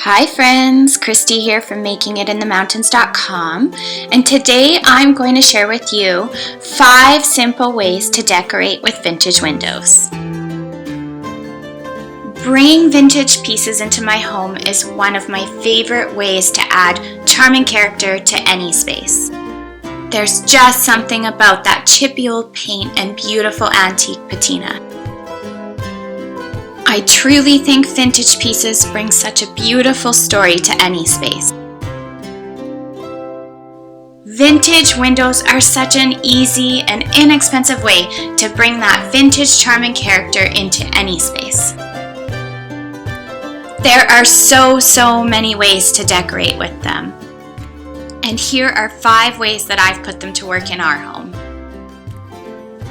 Hi friends, Christy here from makingitinthemountains.com, and today I'm going to share with you 5 simple ways to decorate with vintage windows. Bringing vintage pieces into my home is one of my favorite ways to add charm and character to any space. There's just something about that chippy old paint and beautiful antique patina. I truly think vintage pieces bring such a beautiful story to any space. Vintage windows are such an easy and inexpensive way to bring that vintage charm and character into any space. There are so many ways to decorate with them. And here are 5 ways that I've put them to work in our home.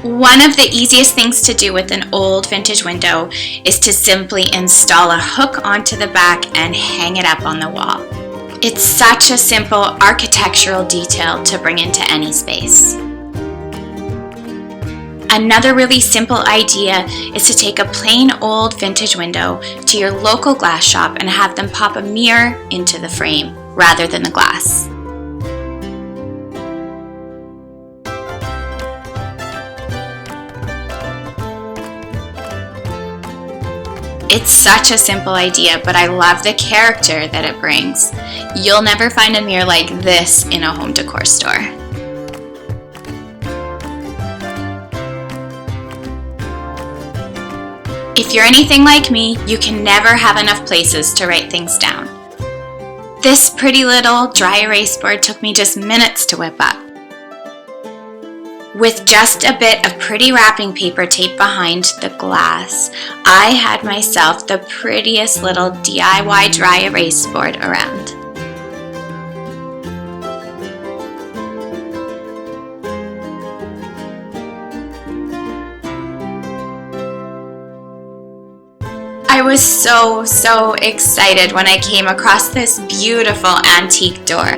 One of the easiest things to do with an old vintage window is to simply install a hook onto the back and hang it up on the wall. It's such a simple architectural detail to bring into any space. Another really simple idea is to take a plain old vintage window to your local glass shop and have them pop a mirror into the frame rather than the glass. It's such a simple idea, but I love the character that it brings. You'll never find a mirror like this in a home decor store. If you're anything like me, you can never have enough places to write things down. This pretty little dry erase board took me just minutes to whip up. With just a bit of pretty wrapping paper taped behind the glass, I had myself the prettiest little DIY dry erase board around. I was so excited when I came across this beautiful antique door.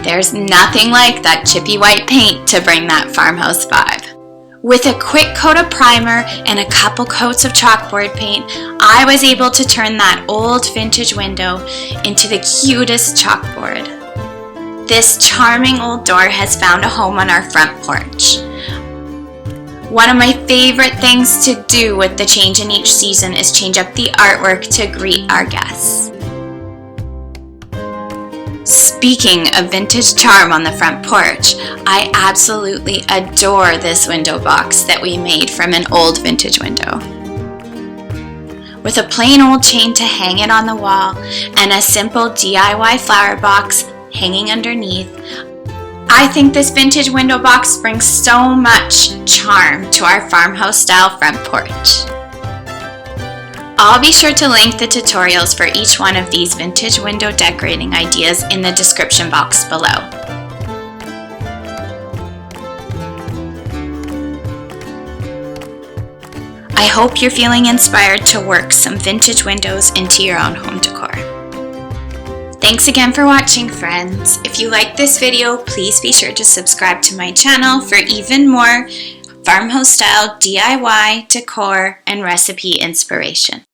There's nothing like that chippy white paint to bring that farmhouse vibe. With a quick coat of primer and a couple coats of chalkboard paint, I was able to turn that old vintage window into the cutest chalkboard. This charming old door has found a home on our front porch. One of my favorite things to do with the change in each season is change up the artwork to greet our guests. Speaking of vintage charm on the front porch, I absolutely adore this window box that we made from an old vintage window. With a plain old chain to hang it on the wall and a simple DIY flower box hanging underneath, I think this vintage window box brings so much charm to our farmhouse style front porch. I'll be sure to link the tutorials for each one of these vintage window decorating ideas in the description box below. I hope you're feeling inspired to work some vintage windows into your own home decor. Thanks again for watching, friends. If you like this video, please be sure to subscribe to my channel for even more farmhouse style DIY, decor, and recipe inspiration.